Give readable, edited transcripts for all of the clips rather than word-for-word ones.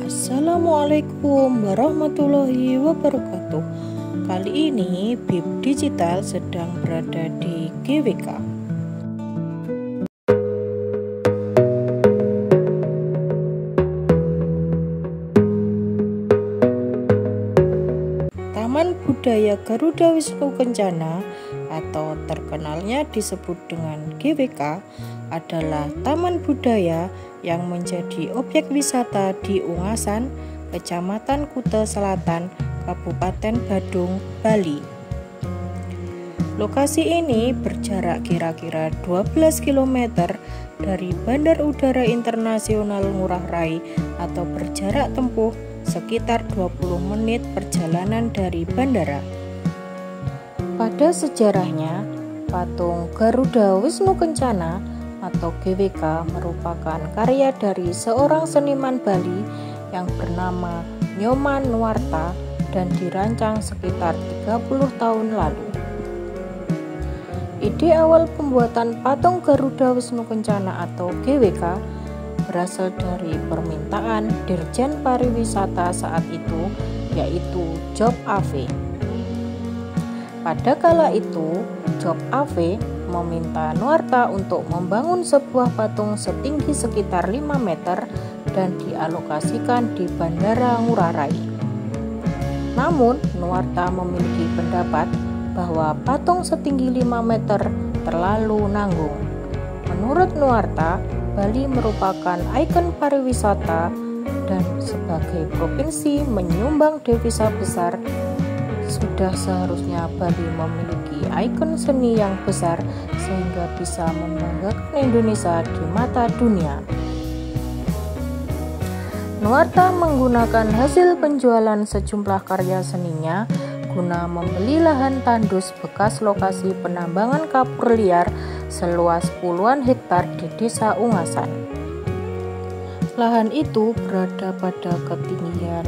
Assalamualaikum warahmatullahi wabarakatuh. Kali ini BIP Digital sedang berada di GWK. Taman Budaya Garuda Wisnu Kencana atau terkenalnya disebut dengan GWK adalah taman budaya yang menjadi objek wisata di Ungasan, Kecamatan Kuta Selatan, Kabupaten Badung, Bali. Lokasi ini berjarak kira-kira 12 km dari Bandar Udara Internasional Ngurah Rai atau berjarak tempuh sekitar 20 menit perjalanan dari bandara. Pada sejarahnya, patung Garuda Wisnu Kencana atau GWK merupakan karya dari seorang seniman Bali yang bernama Nyoman Nuarta dan dirancang sekitar 30 tahun lalu. Ide awal pembuatan patung Garuda Wisnu Kencana atau GWK berasal dari permintaan Dirjen Pariwisata saat itu, yaitu Job AV. Pada kala itu, Job AV meminta Nuarta untuk membangun sebuah patung setinggi sekitar 5 meter dan dialokasikan di Bandara Ngurah Rai. Namun, Nuarta memiliki pendapat bahwa patung setinggi 5 meter terlalu nanggung. Menurut Nuarta, Bali merupakan ikon pariwisata dan sebagai provinsi menyumbang devisa besar, sudah seharusnya Bali memiliki ikon seni yang besar sehingga bisa membanggakan Indonesia di mata dunia. Nuarta menggunakan hasil penjualan sejumlah karya seninya guna membeli lahan tandus bekas lokasi penambangan kapur liar seluas puluhan hektar di Desa Ungasan. Lahan itu berada pada ketinggian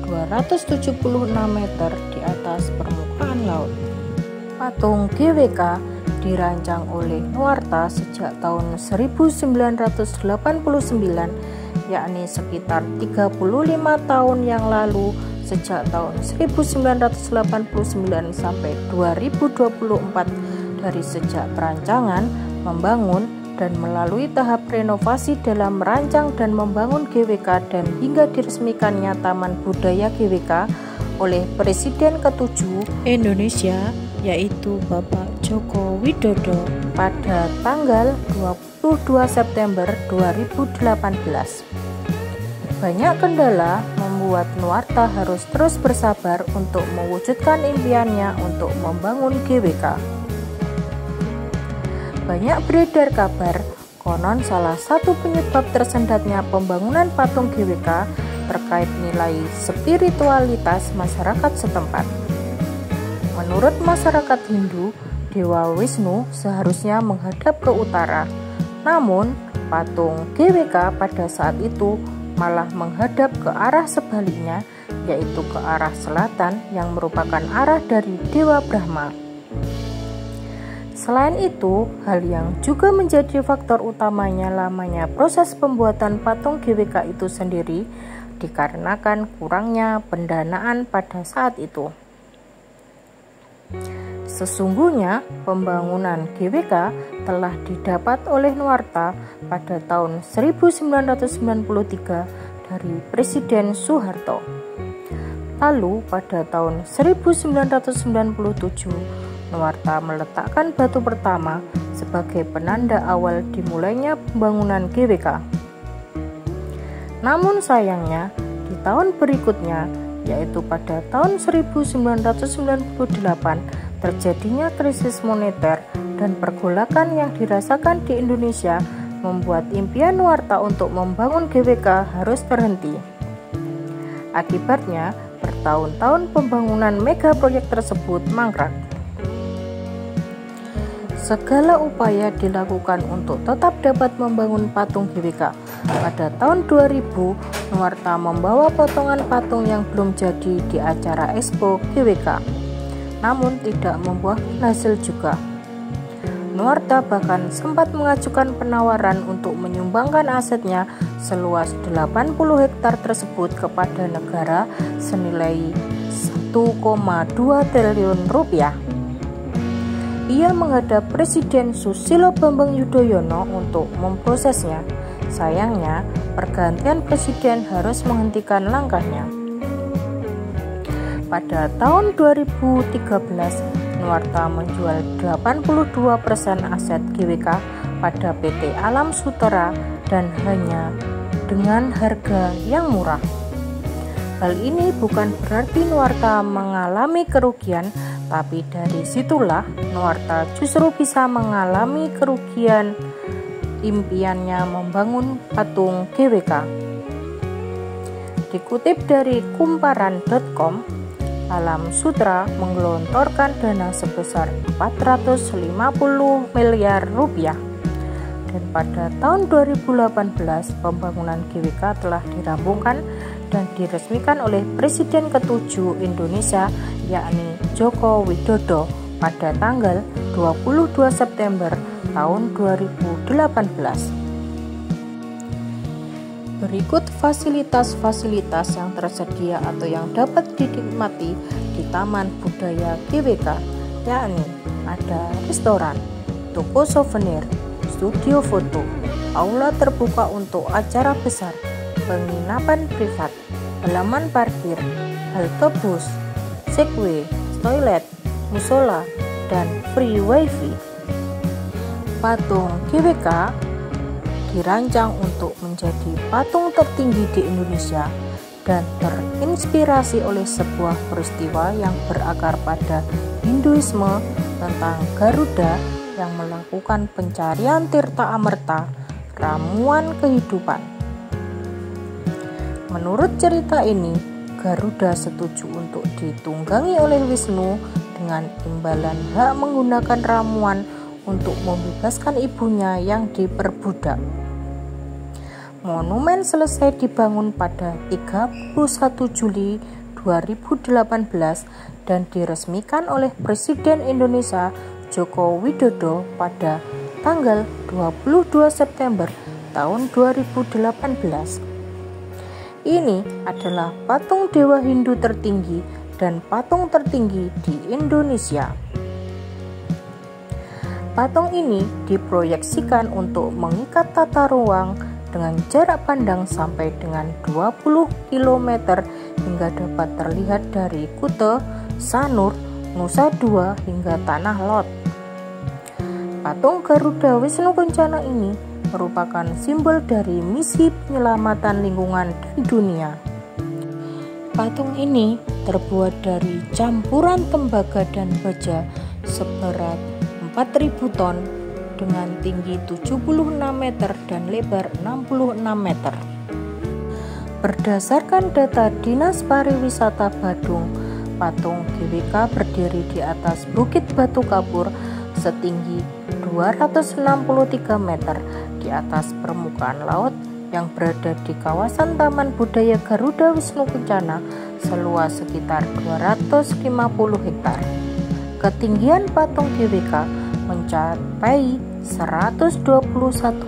276 meter di atas permukaan laut. Patung GWK dirancang oleh Nuarta sejak tahun 1989, yakni sekitar 35 tahun yang lalu, sejak tahun 1989 sampai 2024. Dari sejak perancangan, membangun, dan melalui tahap renovasi dalam merancang dan membangun GWK dan hingga diresmikannya Taman Budaya GWK oleh Presiden ke-7 Indonesia, yaitu Bapak Joko Widodo pada tanggal 22 September 2018. Banyak kendala membuat Nuarta harus terus bersabar untuk mewujudkan impiannya untuk membangun GWK. Banyak beredar kabar, konon salah satu penyebab tersendatnya pembangunan patung GWK terkait nilai spiritualitas masyarakat setempat. Menurut masyarakat Hindu, Dewa Wisnu seharusnya menghadap ke utara. Namun, patung GWK pada saat itu malah menghadap ke arah sebaliknya, yaitu ke arah selatan yang merupakan arah dari Dewa Brahma. Selain itu, hal yang juga menjadi faktor utamanya lamanya proses pembuatan patung GWK itu sendiri dikarenakan kurangnya pendanaan pada saat itu. Sesungguhnya, pembangunan GWK telah didapat oleh Nuarta pada tahun 1993 dari Presiden Soeharto. Lalu pada tahun 1997, Nuarta meletakkan batu pertama sebagai penanda awal dimulainya pembangunan GWK. Namun sayangnya, di tahun berikutnya, yaitu pada tahun 1998, terjadinya krisis moneter dan pergolakan yang dirasakan di Indonesia membuat impian Nuarta untuk membangun GWK harus terhenti. Akibatnya, bertahun-tahun pembangunan mega proyek tersebut mangkrak. Segala upaya dilakukan untuk tetap dapat membangun patung GWK. Pada tahun 2000, Nuarta membawa potongan patung yang belum jadi di acara Expo GWK, namun tidak membuahkan hasil juga. Nuarta bahkan sempat mengajukan penawaran untuk menyumbangkan asetnya seluas 80 hektar tersebut kepada negara senilai 1,2 triliun rupiah. Ia menghadap Presiden Susilo Bambang Yudhoyono untuk memprosesnya. Sayangnya, pergantian presiden harus menghentikan langkahnya. Pada tahun 2013, Nuarta menjual 82% aset GWK pada PT Alam Sutera dan hanya dengan harga yang murah. Hal ini bukan berarti Nuarta mengalami kerugian, tapi dari situlah Nuarta justru bisa mengalami kerugian impiannya membangun patung GWK. Dikutip dari kumparan.com, Alam Sutera menggelontorkan dana sebesar 450 miliar rupiah. Dan pada tahun 2018 pembangunan GWK telah dirampungkan dan diresmikan oleh Presiden ke-7 Indonesia, yakni Joko Widodo pada tanggal 22 September tahun 2018. Berikut fasilitas-fasilitas yang tersedia atau yang dapat dinikmati di Taman Budaya GWK, yakni ada restoran, toko souvenir, studio foto, aula terbuka untuk acara besar, penginapan privat, halaman parkir, halte bus, segway, toilet, musola, dan free wifi. Patung GWK dirancang untuk menjadi patung tertinggi di Indonesia dan terinspirasi oleh sebuah peristiwa yang berakar pada Hinduisme tentang Garuda yang melakukan pencarian tirta amerta, ramuan kehidupan. Menurut cerita ini, Garuda setuju untuk ditunggangi oleh Wisnu dengan imbalan hak menggunakan ramuan untuk membebaskan ibunya yang diperbudak. Monumen selesai dibangun pada 31 Juli 2018 dan diresmikan oleh Presiden Indonesia Joko Widodo pada tanggal 22 September tahun 2018. Ini adalah patung dewa Hindu tertinggi dan patung tertinggi di Indonesia. Patung ini diproyeksikan untuk mengikat tata ruang dengan jarak pandang sampai dengan 20 km hingga dapat terlihat dari Kute, Sanur, Nusa Dua hingga Tanah Lot. Patung Garuda Wisnu Kencana ini merupakan simbol dari misi penyelamatan lingkungan dan dunia. Patung ini terbuat dari campuran tembaga dan baja seberat 4.000 ton dengan tinggi 76 meter dan lebar 66 meter. Berdasarkan data Dinas Pariwisata Badung, patung GWK berdiri di atas Bukit Batu Kapur setinggi 263 meter di atas permukaan laut yang berada di kawasan Taman Budaya Garuda Wisnu Kencana seluas sekitar 250 hektar. Ketinggian patung GWK mencapai 121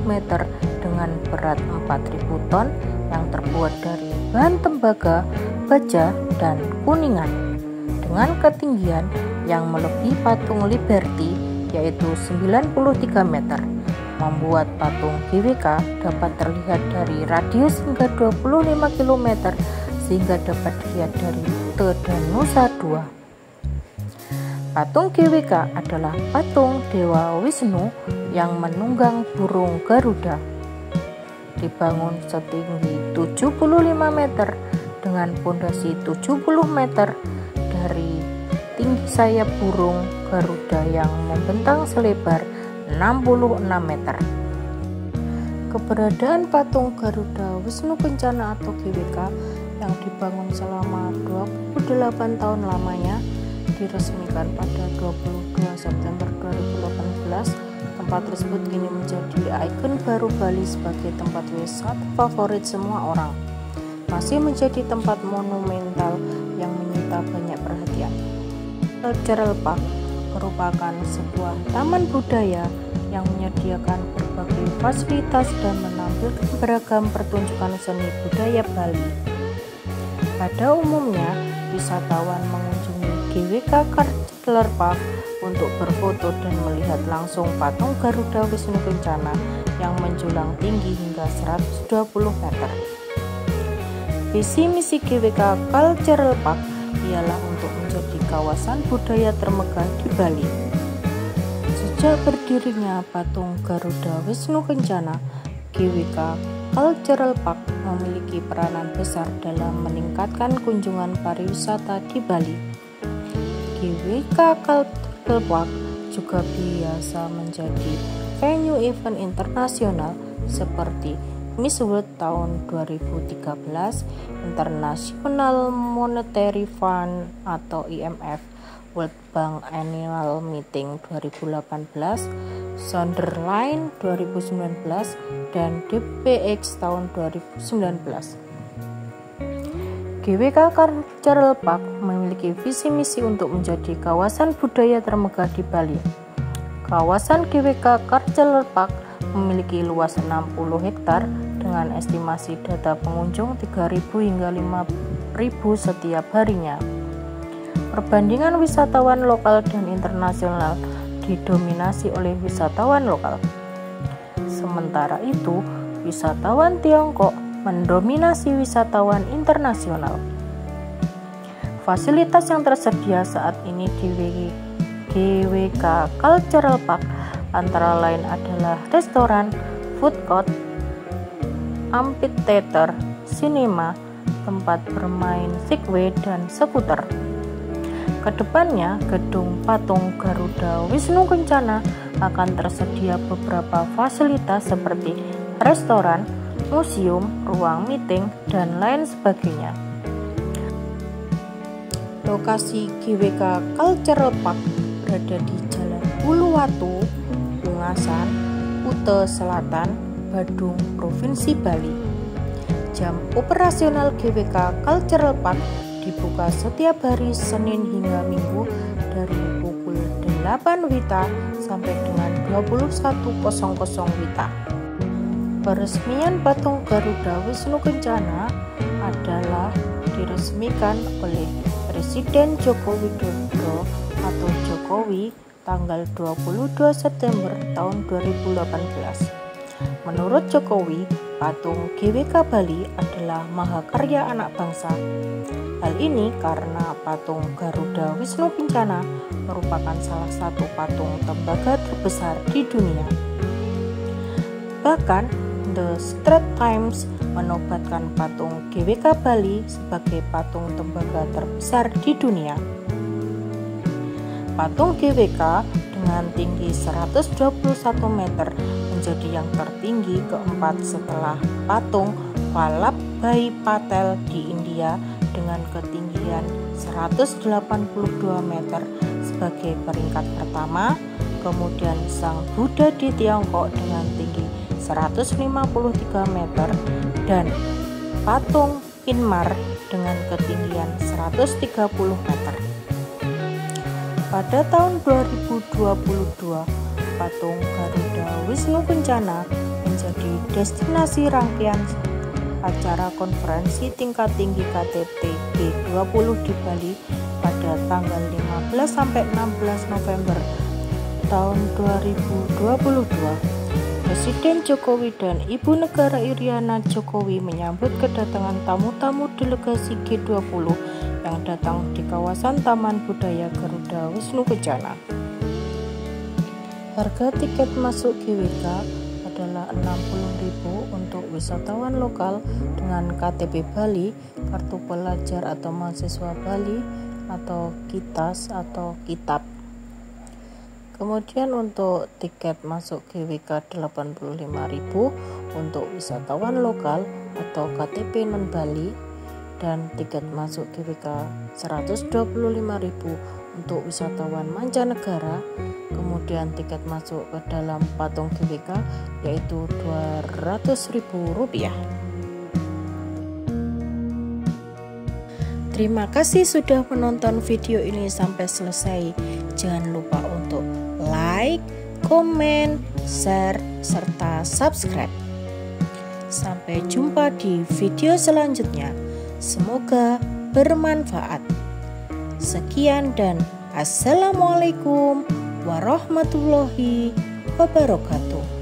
meter dengan berat 4.000 ton yang terbuat dari bahan tembaga, baja, dan kuningan. Dengan ketinggian yang melebihi patung Liberty yaitu 93 meter, membuat patung GWK dapat terlihat dari radius hingga 25 km sehingga dapat dilihat dari Kute dan Nusa Dua. Patung GWK adalah patung Dewa Wisnu yang menunggang burung Garuda. Dibangun setinggi 75 meter dengan pondasi 70 meter dari tinggi sayap burung Garuda yang membentang selebar 66 meter. Keberadaan patung Garuda Wisnu Kencana atau GWK yang dibangun selama 28 tahun lamanya diresmikan pada 22 September 2018. Tempat tersebut kini menjadi ikon baru Bali sebagai tempat wisata favorit semua orang. Masih menjadi tempat monumental yang menyita banyak perhatian. Cultural Park merupakan sebuah taman budaya yang menyediakan berbagai fasilitas dan menampilkan beragam pertunjukan seni budaya Bali. Pada umumnya, wisatawan mengunjungi GWK Cultural Park untuk berfoto dan melihat langsung patung Garuda Wisnu Kencana yang menjulang tinggi hingga 120 meter. Visi misi GWK Cultural Park ialah untuk menjadi kawasan budaya termegah di Bali. Sejak berdirinya patung Garuda Wisnu Kencana, GWK Cultural Park memiliki peranan besar dalam meningkatkan kunjungan pariwisata di Bali. GWK Cultural Park juga biasa menjadi venue event internasional seperti Miss World tahun 2013, International Monetary Fund atau IMF, World Bank Annual Meeting 2018, Sonderline 2019, dan DPX tahun 2019. GWK Cultural Park memiliki visi misi untuk menjadi kawasan budaya termegah di Bali. Kawasan GWK Cultural Park memiliki luas 60 hektar dengan estimasi data pengunjung 3.000 hingga 5.000 setiap harinya. Perbandingan wisatawan lokal dan internasional didominasi oleh wisatawan lokal. Sementara itu, wisatawan Tiongkok mendominasi wisatawan internasional. Fasilitas yang tersedia saat ini di GWK Cultural Park antara lain adalah restoran, food court, amphitheater, sinema, tempat bermain Segway dan skuter. Kedepannya, gedung patung Garuda Wisnu Kencana akan tersedia beberapa fasilitas seperti restoran, museum, ruang meeting, dan lain sebagainya. Lokasi GWK Cultural Park berada di Jalan Uluwatu, Ungasan, Kute Selatan, Badung, Provinsi Bali. Jam operasional GWK Cultural Park dibuka setiap hari Senin hingga Minggu dari pukul 8 WITA sampai dengan 21.00 WITA. Peresmian patung Garuda Wisnu Kencana adalah diresmikan oleh Presiden Joko Widodo atau Jokowi tanggal 22 September tahun 2018. Menurut Jokowi, patung GWK Bali adalah mahakarya anak bangsa. Hal ini karena patung Garuda Wisnu Kencana merupakan salah satu patung tembaga terbesar di dunia. Bahkan, The Straits Times menobatkan patung GWK Bali sebagai patung tembaga terbesar di dunia. Patung GWK dengan tinggi 121 meter menjadi yang tertinggi keempat setelah patung Vallabhbhai Patel di India dengan ketinggian 182 meter sebagai peringkat pertama, kemudian Sang Buddha di Tiongkok dengan tinggi 153 meter dan patung Inmar dengan ketinggian 130 meter. Pada tahun 2022, patung Garuda Wisnu Kencana menjadi destinasi rangkaian acara konferensi tingkat tinggi KTT G20 di Bali pada tanggal 15 sampai 16 November tahun 2022. Presiden Jokowi dan Ibu Negara Iriana Jokowi menyambut kedatangan tamu-tamu delegasi G20 yang datang di kawasan Taman Budaya Garuda Wisnu Kencana. Harga tiket masuk GWK adalah 60.000 untuk wisatawan lokal dengan KTP Bali, kartu pelajar atau mahasiswa Bali, atau KITAS atau kitab. Kemudian untuk tiket masuk GWK 85.000 untuk wisatawan lokal atau KTP non Bali, dan tiket masuk GWK 125.000 untuk wisatawan mancanegara. Kemudian tiket masuk ke dalam patung GWK yaitu Rp200.000. Terima kasih sudah menonton video ini sampai selesai. Jangan lupa untuk like, komen, share, serta subscribe. Sampai jumpa di video selanjutnya. Semoga bermanfaat. Sekian dan assalamualaikum warahmatullahi wabarakatuh.